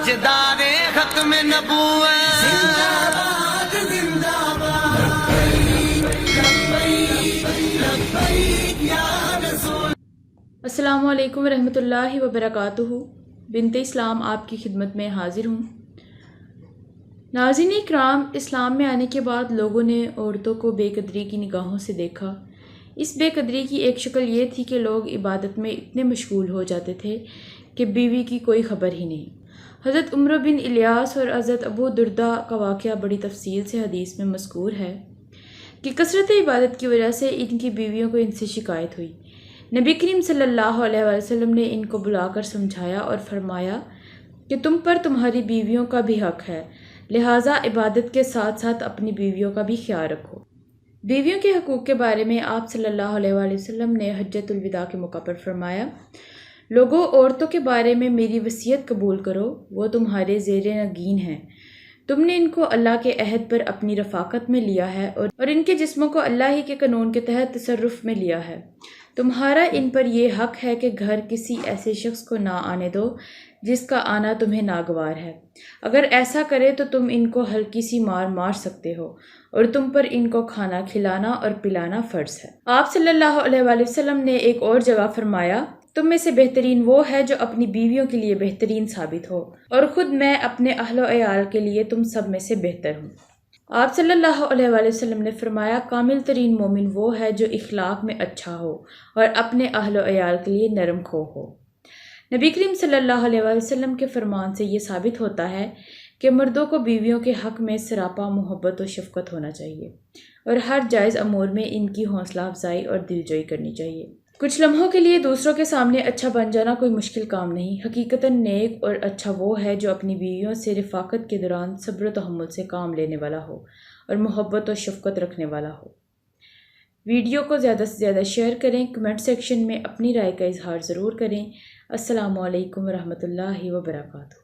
ताजदारे खत्म नबूवत जिंदाबाद जिंदाबाद या रसूल। अस्सलामु अलैकुम रहमतुल्लाहि व बरकातुहू। बिन्ते इस्लाम आपकी खिदमत में हाजिर हूँ। नाज़रीन इकराम, इस्लाम में आने के बाद लोगों ने औरतों को बेकदरी की निगाहों से देखा। इस बेकदरी की एक शक्ल ये थी कि लोग इबादत में इतने मशगूल हो जाते थे कि बीवी की कोई ख़बर ही नहीं। हज़रत उमर बिन इलियास और हज़रत अबू दुर्दा का वाक़या बड़ी तफसील से हदीस में मज़कूर है कि कसरत इबादत की वजह से इनकी बीवियों को इनसे शिकायत हुई। नबी करीम सल्लल्लाहु अलैहि वसल्लम ने इनको बुलाकर समझाया और फरमाया कि तुम पर तुम्हारी बीवियों का भी हक़ है, लिहाजा इबादत के साथ साथ अपनी बीवियों का भी ख्याल रखो। बीवियों के हकूक़ के बारे में आप सल्लल्लाहु अलैहि वसल्लम ने हज्जतुल विदा के मौका पर फरमाया, लोगों, औरतों के बारे में मेरी वसीयत कबूल करो, वो तुम्हारे ज़ेरे नगीन हैं। तुमने इनको अल्लाह के अहद पर अपनी रफ़ाकत में लिया है और इनके जिस्मों को अल्लाह ही के कानून के तहत तसर्रुफ़ में लिया है। तुम्हारा इन पर यह हक़ है कि घर किसी ऐसे शख्स को ना आने दो जिसका आना तुम्हें नागवार है। अगर ऐसा करे तो तुम इनको हल्की सी मार सकते हो और तुम पर इनको खाना खिलाना और पिलाना फ़र्ज़ है। आप सल्लल्लाहु अलैहि वसल्लम ने एक और जगह फरमाया, तुम में से बेहतरीन वो है जो अपनी बीवियों के लिए बेहतरीन साबित हो, और ख़ुद मैं अपने अहलो अयाल के लिए तुम सब में से बेहतर हूँ। आप सल्लल्लाहु अलैहि वसल्लम ने फरमाया, कामिल तरीन मोमिन वो है जो इखलाक में अच्छा हो और अपने अहलो अयाल के लिए नरम खो हो। नबी करीम सल्लल्लाहु अलैहि वसल्लम के फरमान से ये साबित होता है कि मर्दों को बीवियों के हक़ में सरापा मोहब्बत और शफ़क़त होना चाहिए और हर जायज़ अमूर में इनकी हौसला अफजाई और दिलजोई करनी चाहिए। कुछ लम्हों के लिए दूसरों के सामने अच्छा बन जाना कोई मुश्किल काम नहीं। हकीकतन नेक और अच्छा वो है जो अपनी बीवियों से रिफ़ाक़त के दौरान सब्र व तहम्मुल से काम लेने वाला हो और मोहब्बत और शफ़क़त रखने वाला हो। वीडियो को ज़्यादा से ज़्यादा शेयर करें, कमेंट सेक्शन में अपनी राय का इजहार ज़रूर करें। अस्सलामु अलैकुम व रहमतुल्लाहि व बरकातुहू।